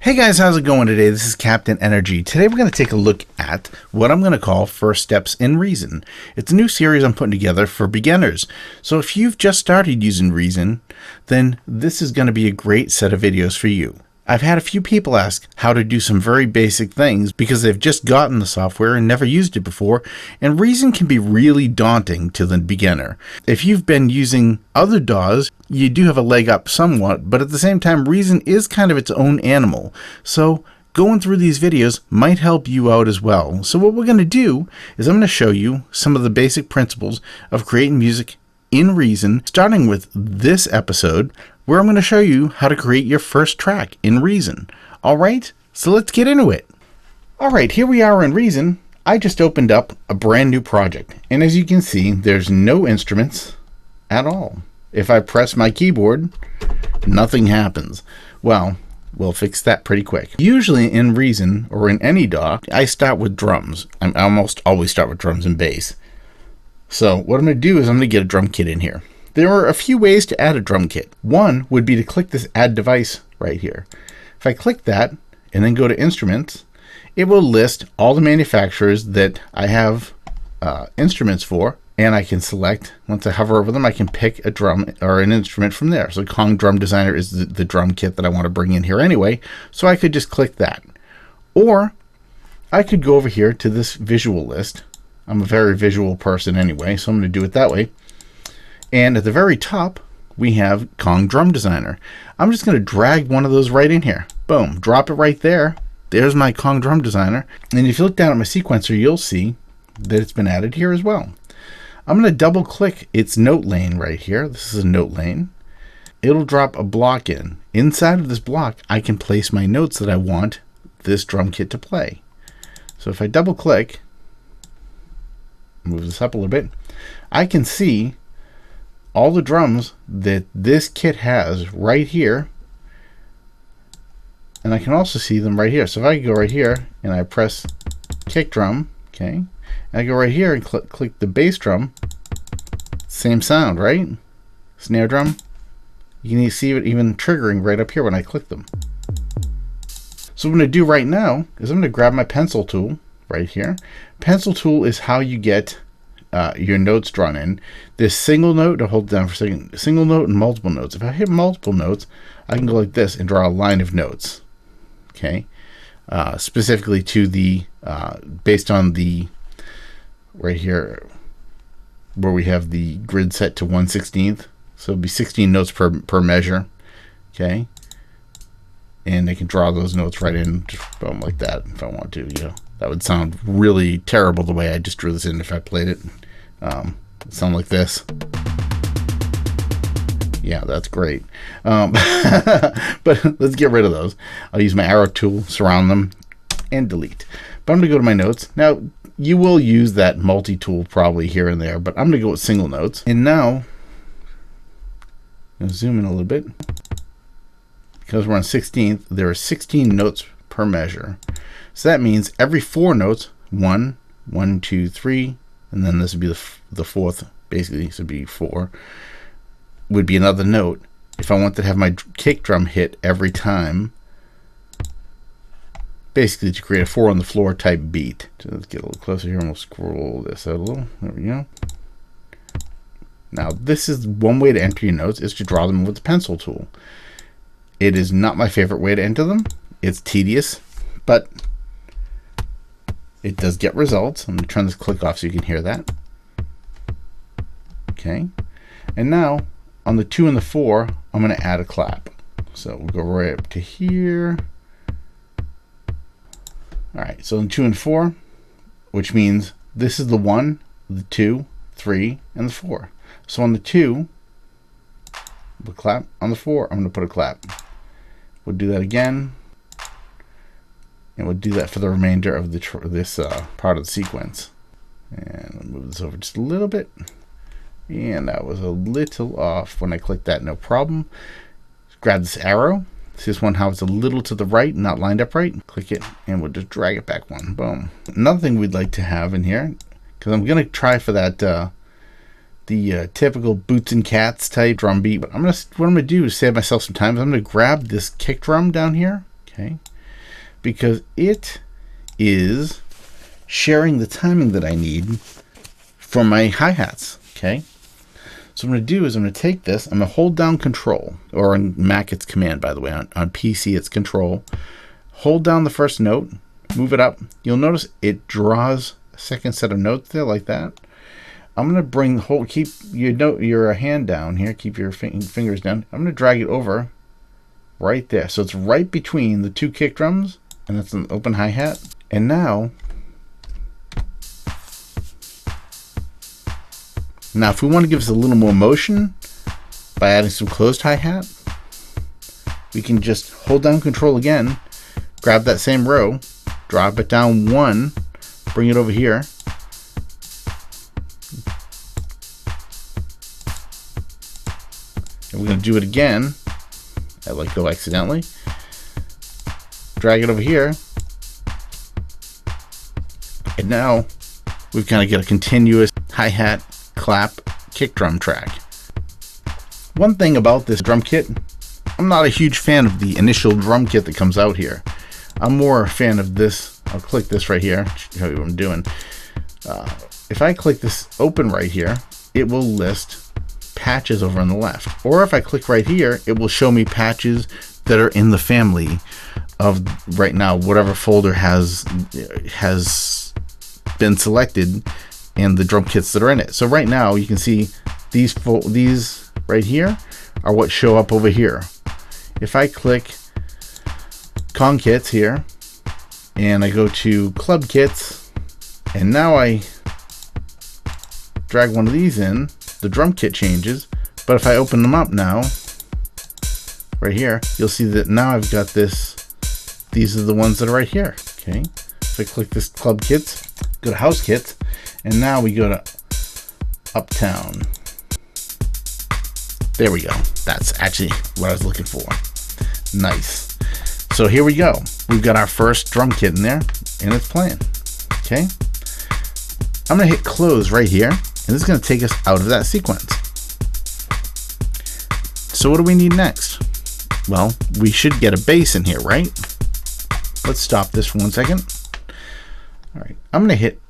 Hey guys, how's it going today? This is Captain Energy. Today we're going to take a look at what I'm going to call First Steps in Reason. It's a new series I'm putting together for beginners. So if you've just started using Reason, then this is going to be a great set of videos for you. I've had a few people ask how to do some very basic things because they've just gotten the software and never used it before, and Reason can be really daunting to the beginner. If you've been using other DAWs, you do have a leg up somewhat, but at the same time, Reason is kind of its own animal. So going through these videos might help you out as well. So what we're going to do is I'm going to show you some of the basic principles of creating music in Reason, starting with this episode, where I'm going to show you how to create your first track in Reason. Alright, so let's get into it. Alright, here we are in Reason. I just opened up a brand new project, and as you can see, there's no instruments at all. If I press my keyboard, nothing happens. Well, we'll fix that pretty quick. Usually in Reason, or in any DAW, I start with drums. I almost always start with drums and bass. So what I'm going to do is I'm going to get a drum kit in here. There are a few ways to add a drum kit. One would be to click this Add Device right here. If I click that and then go to Instruments, it will list all the manufacturers that I have instruments for, and I can select, once I hover over them, I can pick a drum or an instrument from there. So Kong Drum Designer is the drum kit that I want to bring in here anyway, so I could just click that. Or I could go over here to this visual list. I'm a very visual person anyway, so I'm going to do it that way. And at the very top, we have Kong Drum Designer. I'm just going to drag one of those right in here. Boom, drop it right there. There's my Kong Drum Designer. And if you look down at my sequencer, you'll see that it's been added here as well. I'm going to double click its note lane right here. This is a note lane. It'll drop a block in. Inside of this block, I can place my notes that I want this drum kit to play. So if I double click, move this up a little bit, I can see all the drums that this kit has right here, and I can also see them right here. So if I go right here and I press kick drum, okay, and I go right here and click the bass drum, same sound, right? Snare drum, you can see it even triggering right up here when I click them. So what I'm going to do right now is I'm going to grab my pencil tool right here. Pencil tool is how you get your notes drawn in. This single note, to hold it down for a second, single note and multiple notes. If I hit multiple notes, I can go like this and draw a line of notes. Okay, specifically to the based on the right here where we have the grid set to 1/16, so it'll be 16 notes per measure. Okay, and I can draw those notes right in, just boom, like that if I want to. You know, that would sound really terrible the way I just drew this in if I played it. Sound like this. Yeah, that's great. But let's get rid of those. I'll use my arrow tool, surround them, and delete. But I'm going to go to my notes. Now, you will use that multi-tool probably here and there, but I'm going to go with single notes. And now, I'm going to zoom in a little bit. Because we're on 16th, there are 16 notes per measure. So that means every 4 notes, 1, 1, 2, 3, and then this would be the fourth, basically, this would be 4, would be another note. If I want to have my kick drum hit every time, basically to create a 4 on the floor type beat. So let's get a little closer here and we'll scroll this out a little. There we go. Now this is one way to enter your notes, is to draw them with the pencil tool. It is not my favorite way to enter them. It's tedious, but it does get results. I'm going to turn this click off so you can hear that. Okay. And now on the 2 and the 4, I'm going to add a clap. So we'll go right up to here. All right. So in 2 and 4, which means this is the 1, the 2, 3, and the 4. So on the 2, we'll clap. On the 4, I'm going to put a clap. We'll do that again. And we'll do that for the remainder of this part of the sequence. And I'll move this over just a little bit. And that was a little off when I clicked that, no problem. Just grab this arrow. See this one how it's a little to the right, not lined up right? Click it, and we'll just drag it back one. Boom. Another thing we'd like to have in here, because I'm going to try for that the typical boots and cats type drum beat. But what I'm gonna do to save myself some time is I'm gonna grab this kick drum down here. Okay, because it is sharing the timing that I need for my hi-hats. Okay, so what I'm going to do is I'm going to take this, I'm going to hold down Control, or on Mac it's Command, by the way. On PC it's Control. Hold down the first note, move it up. You'll notice it draws a second set of notes there like that. I'm going to keep your hand down here, keep your fingers down. I'm going to drag it over right there. So it's right between the two kick drums, and that's an open hi-hat. And now if we want to give us a little more motion by adding some closed hi-hat, we can just hold down Control again, grab that same row, drop it down one, bring it over here, and we're going to do it again. I let go accidentally. Drag it over here, and now we've kind of got a continuous hi-hat, clap, kick drum track. One thing about this drum kit, I'm not a huge fan of the initial drum kit that comes out here. I'm more a fan of this. I'll click this right here, show you what I'm doing. If I click this open right here, it will list patches over on the left. Or if I click right here, it will show me patches that are in the family of, right now, whatever folder has been selected and the drum kits that are in it. So right now you can see these right here are what show up over here. If I click Con Kits here and I go to Club Kits, and now I drag one of these in, the drum kit changes. But if I open them up now, right here, you'll see that now I've got this. These are the ones that are right here. Okay, if I click this Club Kits, go to House Kits, and now we go to Uptown. There we go. That's actually what I was looking for. Nice. So here we go. We've got our first drum kit in there, and it's playing. Okay, I'm gonna hit close right here, and this is gonna take us out of that sequence. So what do we need next? Well, we should get a bass in here, right? Let's stop this for 1 second. All right, I'm gonna hit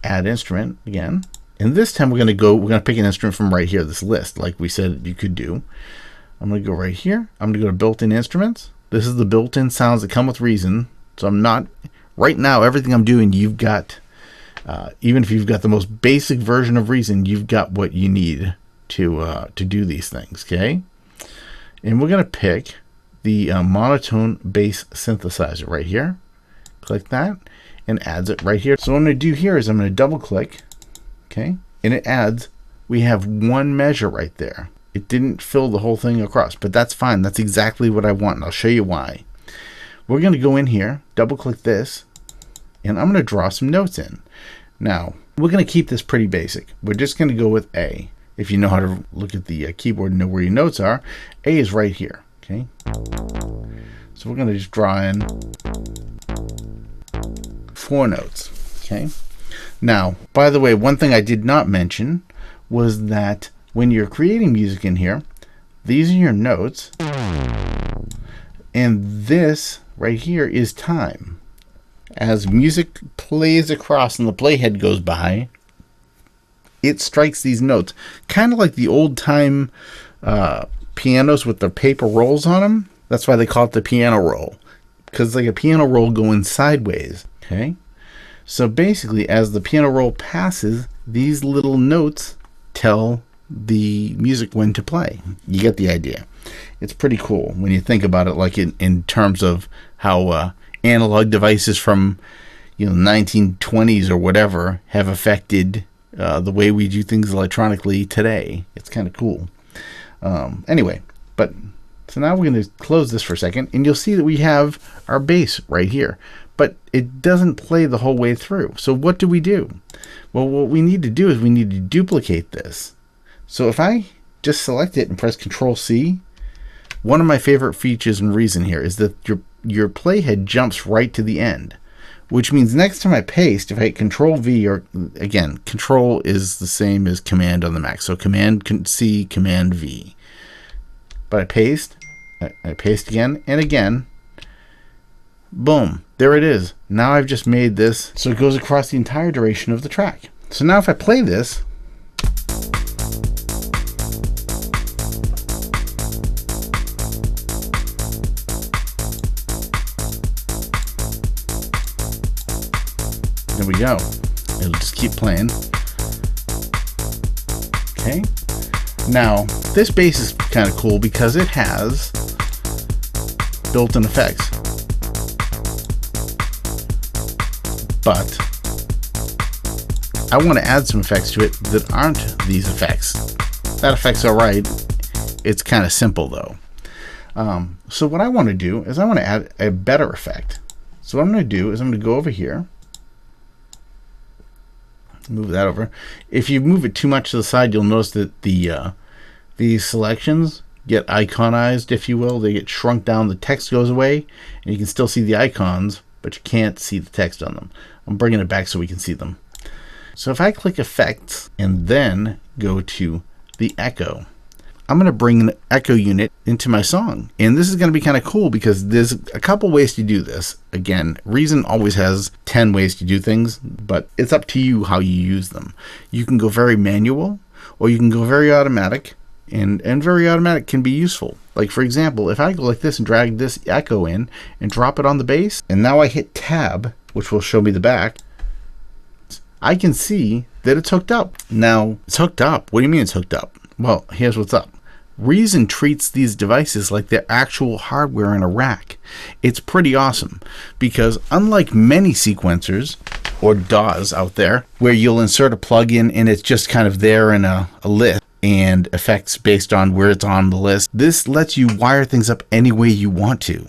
Add Instrument again, and this time we're gonna pick an instrument from right here, this list, like we said you could do. I'm gonna go right here. I'm gonna go to Built-in Instruments. This is the built-in sounds that come with Reason. So I'm not, right now, everything I'm doing, you've got, even if you've got the most basic version of Reason, you've got what you need to do these things, okay? And we're gonna pick the monotone bass synthesizer right here. Click that, and adds it right here. So what I'm gonna do here is I'm gonna double click, okay? And it adds, we have one measure right there. It didn't fill the whole thing across, but that's fine. That's exactly what I want, and I'll show you why. We're going to go in here, double click this, and I'm going to draw some notes in. Now, we're going to keep this pretty basic. We're just going to go with A. If you know how to look at the keyboard and know where your notes are, A is right here, okay? So we're going to just draw in 4 notes, okay? Now, by the way, one thing I did not mention was that when you're creating music in here, these are your notes, and this right here is time. As music plays across and the playhead goes by, it strikes these notes, kind of like the old time pianos with the paper rolls on them. That's why they call it the piano roll, because it's like a piano roll going sideways. Okay, so basically, as the piano roll passes, these little notes tell the music when to play. You get the idea. It's pretty cool when you think about it, like in terms of how analog devices from 1920s or whatever have affected the way we do things electronically today. It's kind of cool. Anyway, so now we're going to close this for a second, and you'll see that we have our bass right here, but it doesn't play the whole way through. So what do we do? Well, what we need to do is we need to duplicate this. So if I just select it and press Control C, one of my favorite features in Reason here is that your playhead jumps right to the end, which means next time I paste, if I hit Control V, or again, Control is the same as Command on the Mac, so Command C, Command V. But I paste again and again, boom, there it is. Now I've just made this so it goes across the entire duration of the track. So now if I play this, there we go. It'll just keep playing. Okay. Now, this bass is kind of cool because it has built-in effects. But I want to add some effects to it that aren't these effects. That effect's alright. It's kind of simple though. So what I want to do is I want to add a better effect. So what I'm going to do is I'm going to go over here. Move that over. If you move it too much to the side, you'll notice that these selections get iconized, if you will. They get shrunk down. The text goes away, and you can still see the icons, but you can't see the text on them. I'm bringing it back so we can see them. So if I click Effects and then go to the Echo, I'm going to bring an echo unit into my song. And this is going to be kind of cool because there's a couple ways to do this. Again, Reason always has 10 ways to do things, but it's up to you how you use them. You can go very manual, or you can go very automatic, and very automatic can be useful. Like for example, if I go like this and drag this echo in and drop it on the bass, and now I hit Tab, which will show me the back, I can see that it's hooked up. Now, it's hooked up. What do you mean it's hooked up? Well, here's what's up. Reason treats these devices like they're actual hardware in a rack. It's pretty awesome because unlike many sequencers or DAWs out there where you'll insert a plugin and it's just kind of there in a list and effects based on where it's on the list, this lets you wire things up any way you want to.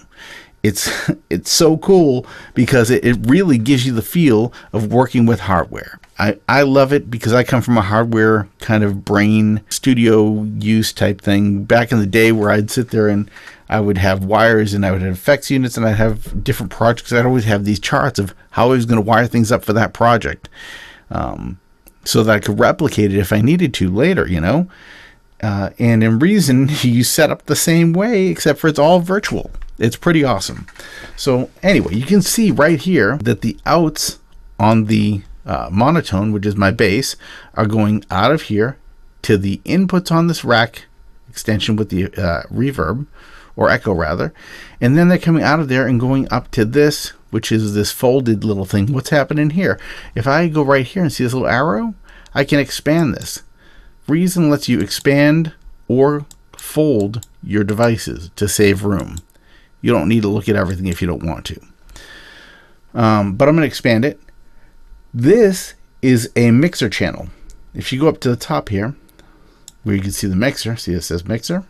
It's so cool because it really gives you the feel of working with hardware. I love it because I come from a hardware kind of brain, studio use type thing back in the day where I'd sit there and I would have wires and I would have effects units and I'd have different projects. I'd always have these charts of how I was going to wire things up for that project, so that I could replicate it if I needed to later, you know. And in Reason, you set up the same way except for it's all virtual. It's pretty awesome. So anyway, you can see right here that the outs on the monotone, which is my bass, are going out of here to the inputs on this rack extension with the reverb, or echo rather, and then they're coming out of there and going up to this, which is this folded little thing. What's happening here? If I go right here and see this little arrow, I can expand this. Reason lets you expand or fold your devices to save room. You don't need to look at everything if you don't want to. But I'm going to expand it. This is a mixer channel. If you go up to the top here, where you can see the mixer, see it says mixer,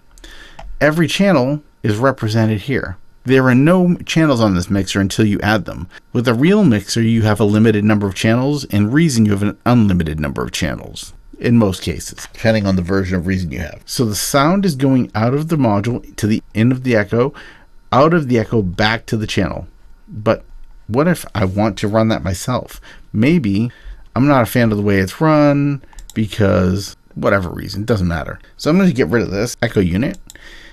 every channel is represented here. There are no channels on this mixer until you add them. With a real mixer, you have a limited number of channels, and Reason, you have an unlimited number of channels. In most cases, depending on the version of Reason you have. So the sound is going out of the module to the end of the echo, out of the echo back to the channel. But what if I want to run that myself? Maybe I'm not a fan of the way it's run because whatever reason, doesn't matter. So I'm going to get rid of this echo unit,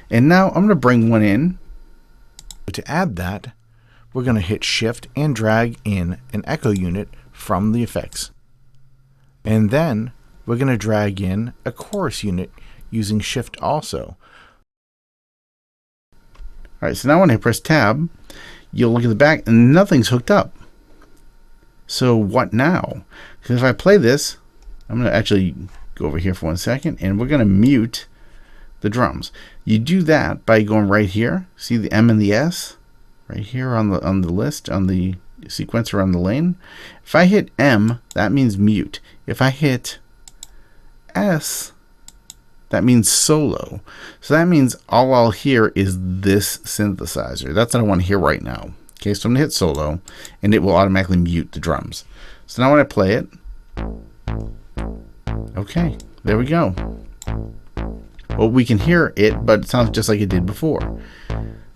and now I'm going to bring one in. To add that, we're going to hit Shift and drag in an echo unit from the effects, and then we're going to drag in a chorus unit using Shift also. Alright, so now when I press Tab, you'll look at the back and nothing's hooked up. So what now? Because if I play this, I'm going to actually go over here for 1 second and we're going to mute the drums. You do that by going right here. See the M and the S? Right here on the list, on the sequencer on the lane. If I hit M, that means mute. If I hit S, that means solo. So that means all I'll hear is this synthesizer. That's what I want to hear right now. Okay, so I'm going to hit solo, and it will automatically mute the drums. So now when I play it, okay, there we go. Well, we can hear it, but it sounds just like it did before,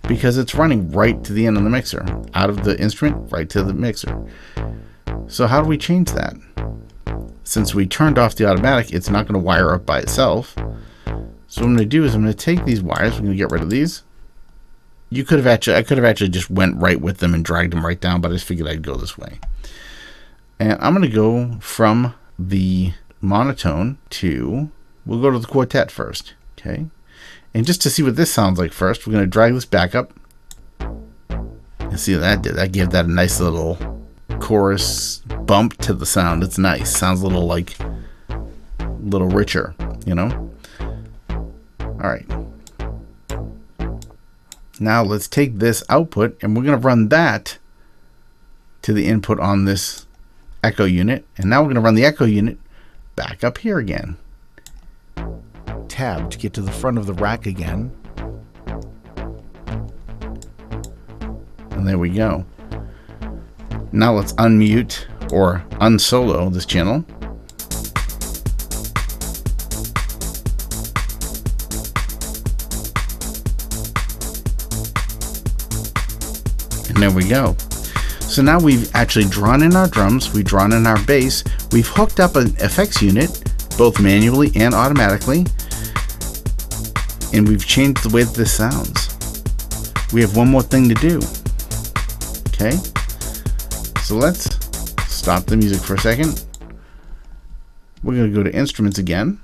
because it's running right to the end of the mixer, out of the instrument, right to the mixer. So how do we change that? Since we turned off the automatic, it's not going to wire up by itself. So what I'm going to do is I'm going to take these wires, I'm going to get rid of these. You could have actually, I could have actually just went right with them and dragged them right down, but I just figured I'd go this way. And I'm going to go from the monotone to, we'll go to the quartet first, okay? And just to see what this sounds like first, we're going to drag this back up. And see what that did. That gave that a nice little chorus bump to the sound. It's nice. Sounds a little like, a little richer, you know? All right. Now let's take this output and we're going to run that to the input on this echo unit. And now we're going to run the echo unit back up here again. Tab to get to the front of the rack again. And there we go. Now let's unmute or unsolo this channel. And there we go. So now we've actually drawn in our drums, we've drawn in our bass, we've hooked up an effects unit, both manually and automatically, and we've changed the way that this sounds. We have one more thing to do. Okay, so let's stop the music for a second. We're going to go to instruments again.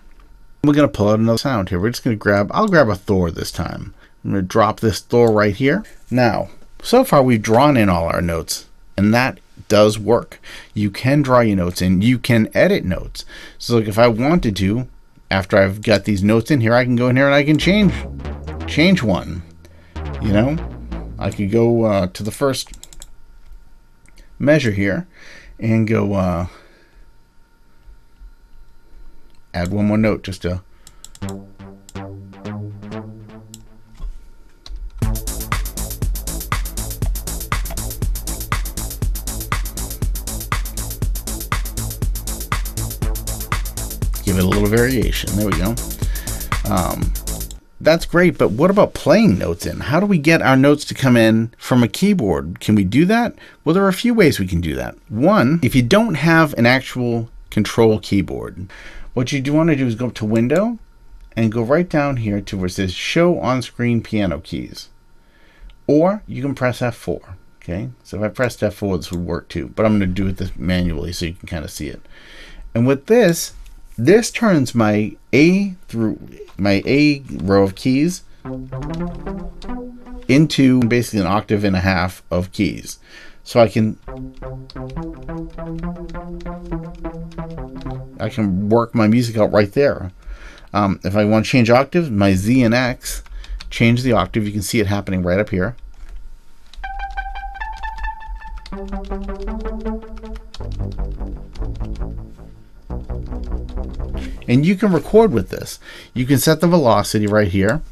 We're going to pull out another sound here. We're just going to grab, I'll grab a Thor this time. I'm going to drop this Thor right here. Now, so far we've drawn in all our notes, and that does work. You can draw your notes in, you can edit notes. So like if I wanted to, after I've got these notes in here, I can go in here and I can change one. You know, I could go to the first measure here and go add one more note just to give it a little variation. There we go. That's great, but what about playing notes in? How do we get our notes to come in from a keyboard? Can we do that? Well, there are a few ways we can do that. One, if you don't have an actual control keyboard, what you do want to do is go up to Window and go right down here to where it says Show On-Screen Piano Keys. Or you can press F4. Okay, so if I pressed F4, this would work too, but I'm going to do it manually so you can kind of see it. And with this turns my A row of keys into basically an octave and a half of keys. So I can work my music out right there. If I want to change octaves, my Z and X change the octave. You can see it happening right up here. And you can record with this. You can set the velocity right here.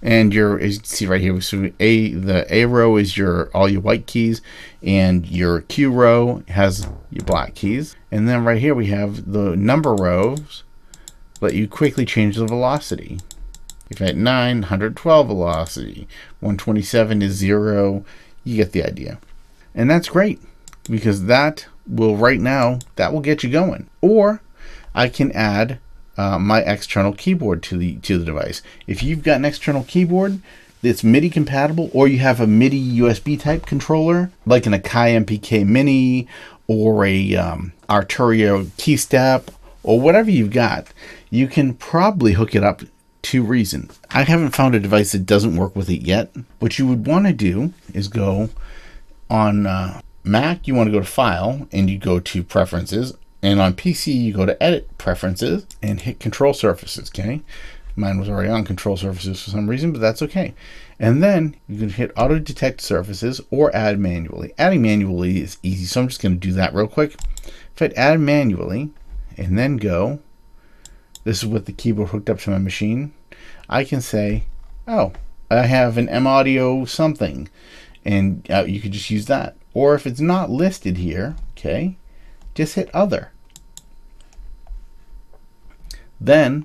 And as you can see right here, so the A row is all your white keys, and your Q row has your black keys. And then right here we have the number rows let you quickly change the velocity. If at 9, 112 velocity, 127 is 0, you get the idea. And that's great, because that will get you going. Or I can add my external keyboard to the device. If you've got an external keyboard that's MIDI compatible, or you have a MIDI USB type controller, like an Akai MPK Mini or a Arturio KeyStep, or whatever you've got, you can probably hook it up to Reason. I haven't found a device that doesn't work with it yet. What you would want to do is go on Mac, you want to go to File, and you go to Preferences. And on PC, you go to Edit Preferences and hit Control Surfaces, okay? Mine was already on Control Surfaces for some reason, but that's okay. And then you can hit Auto Detect Surfaces or Add Manually. Adding manually is easy, so I'm just going to do that real quick. If I add manually and then go, this is with the keyboard hooked up to my machine, I can say, oh, I have an M Audio something, and you could just use that. Or if it's not listed here, okay, just hit Other. Then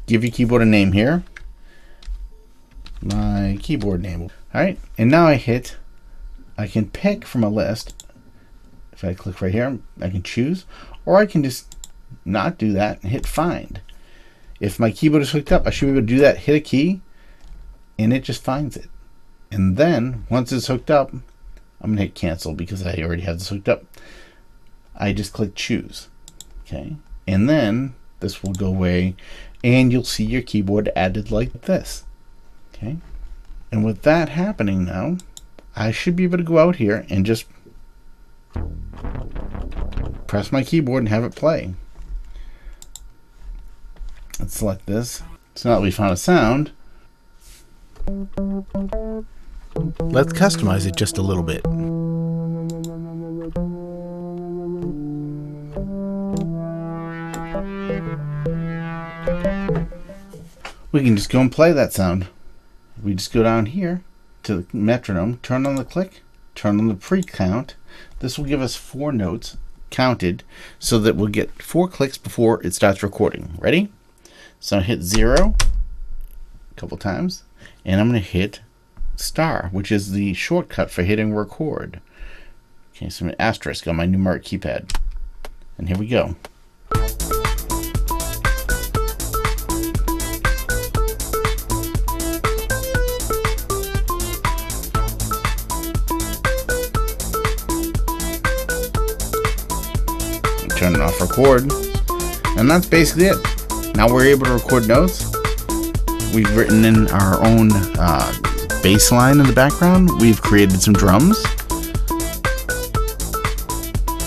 give your keyboard a name here. My keyboard name. All right, and now I can pick from a list. If I click right here, I can choose, or I can just not do that and hit Find. If my keyboard is hooked up, I should be able to do that, hit a key, and it just finds it. And then once it's hooked up, I'm going to hit cancel because I already have this hooked up. I just click choose. Okay. And then this will go away and you'll see your keyboard added like this. Okay. And with that happening now, I should be able to go out here and just press my keyboard and have it play. Let's select this. So now that we found a sound, let's customize it just a little bit. We can just go and play that sound. We just go down here to the metronome, turn on the click, turn on the pre-count. This will give us 4 notes counted so that we'll get 4 clicks before it starts recording. Ready? So I hit 0 a couple times, and I'm going to hit star, which is the shortcut for hitting record. Okay, so I'm going to asterisk on my numeric keypad. And here we go. Turn it off record, and that's basically it. Now we're able to record notes. We've written in our own bass line in the background. We've created some drums.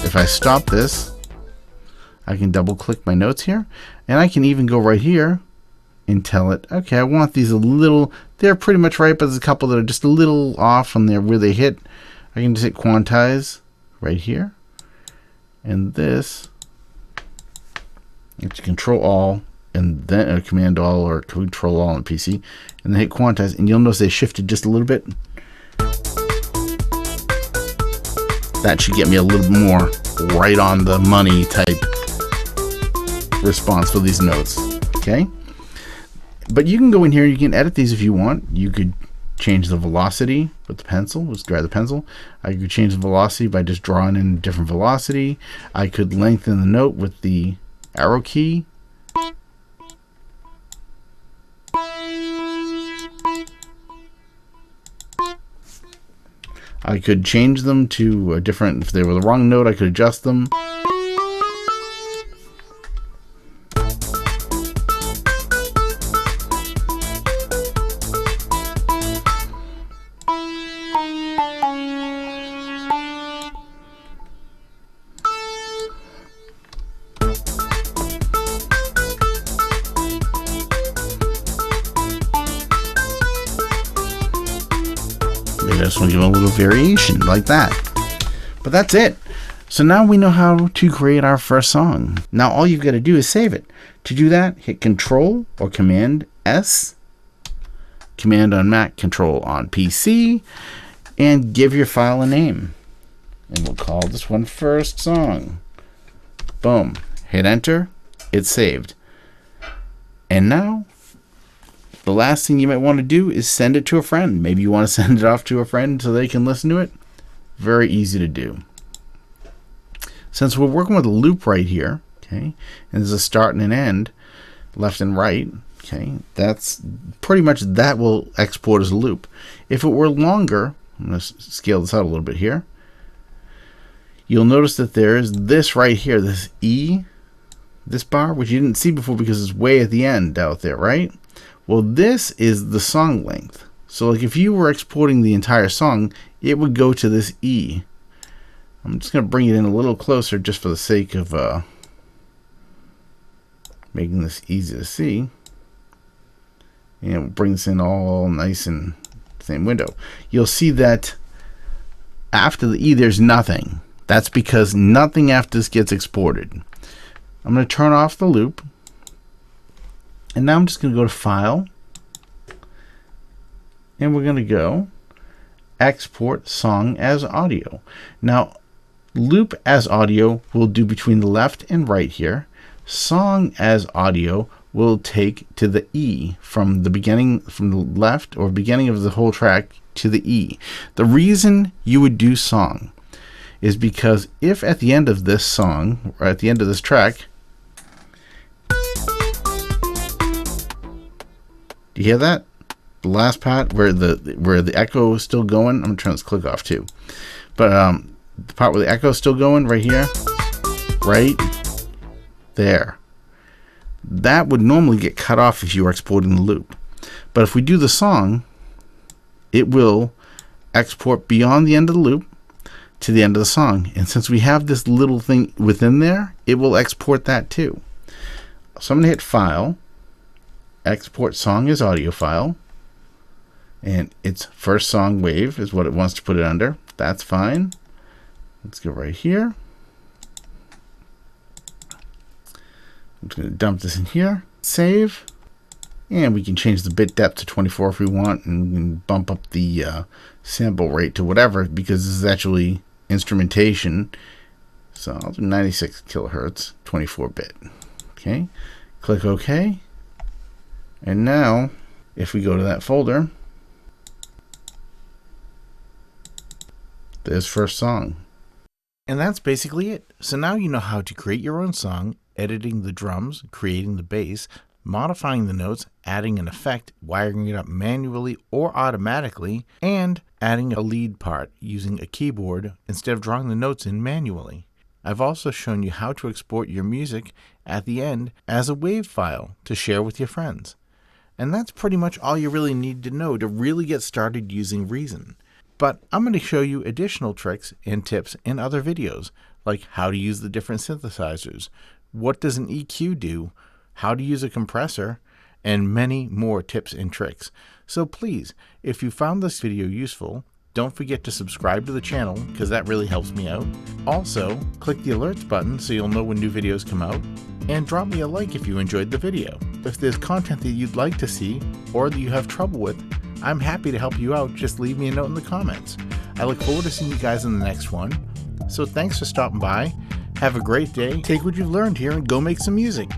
If I stop this, I can double click my notes here, and I can even go right here and tell it, okay, I want these a little, they're pretty much right, but there's a couple that are just a little off on there where they hit. I can just hit quantize right here. And this, it's Control All, and then Command All or Control All on PC, and then hit quantize, and you'll notice they shifted just a little bit. That should get me a little more right on the money type response for these notes. Okay, but you can go in here, you can edit these if you want. You could change the velocity with the pencil. Let's grab the pencil. I could change the velocity by just drawing in a different velocity. I could lengthen the note with the arrow key. I could change them to a different, if they were the wrong note, I could adjust them. Maybe I just want to give them a little variation like that. But that's it. So now we know how to create our first song. Now all you've got to do is save it. To do that, hit Control or Command S. Command on Mac, Control on PC, and give your file a name. And we'll call this one First Song. Boom. Hit Enter. It's saved. And now, the last thing you might want to do is send it to a friend. Maybe you want to send it off to a friend so they can listen to it. Very easy to do. Since we're working with a loop right here, okay, and there's a start and an end, left and right, okay, that's pretty much, that will export as a loop. If it were longer, I'm going to scale this out a little bit here, you'll notice that there's this right here, this E, this bar, which you didn't see before because it's way at the end out there, right? Well, this is the song length. So like if you were exporting the entire song, it would go to this E. I'm just going to bring it in a little closer just for the sake of making this easy to see. And it brings in all nice in the same window. You'll see that after the E, there's nothing. That's because nothing after this gets exported. I'm going to turn off the loop. And now I'm just going to go to File. And we're going to go Export Song as Audio. Now, loop as audio will do between the left and right here. Song as audio will take to the E from the beginning, from the left or beginning of the whole track to the E. The reason you would do song is because if at the end of this song or at the end of this track Do you hear that? The last part where the echo is still going. I'm gonna turn this click off too. But the part where the echo is still going, right here, right there. That would normally get cut off if you were exporting the loop. But if we do the song, it will export beyond the end of the loop to the end of the song. And since we have this little thing within there, it will export that too. So I'm going to hit File, Export Song as Audio File, and its first song wave is what it wants to put it under. That's fine. Let's go right here. I'm just going to dump this in here, save, and we can change the bit depth to 24 if we want, and we can bump up the sample rate to whatever, because this is actually instrumentation. So I'll do 96 kilohertz, 24 bit. Okay, click OK. And now, if we go to that folder, there's first song. And that's basically it. So now you know how to create your own song, editing the drums, creating the bass, modifying the notes, adding an effect, wiring it up manually or automatically, and adding a lead part using a keyboard instead of drawing the notes in manually. I've also shown you how to export your music at the end as a WAV file to share with your friends. And that's pretty much all you really need to know to really get started using Reason. But I'm going to show you additional tricks and tips in other videos, like how to use the different synthesizers, what does an EQ do, how to use a compressor, and many more tips and tricks. So please, if you found this video useful, don't forget to subscribe to the channel because that really helps me out. Also, click the alerts button so you'll know when new videos come out, and drop me a like if you enjoyed the video. If there's content that you'd like to see or that you have trouble with, I'm happy to help you out. Just leave me a note in the comments. I look forward to seeing you guys in the next one. So thanks for stopping by. Have a great day. Take what you've learned here and go make some music.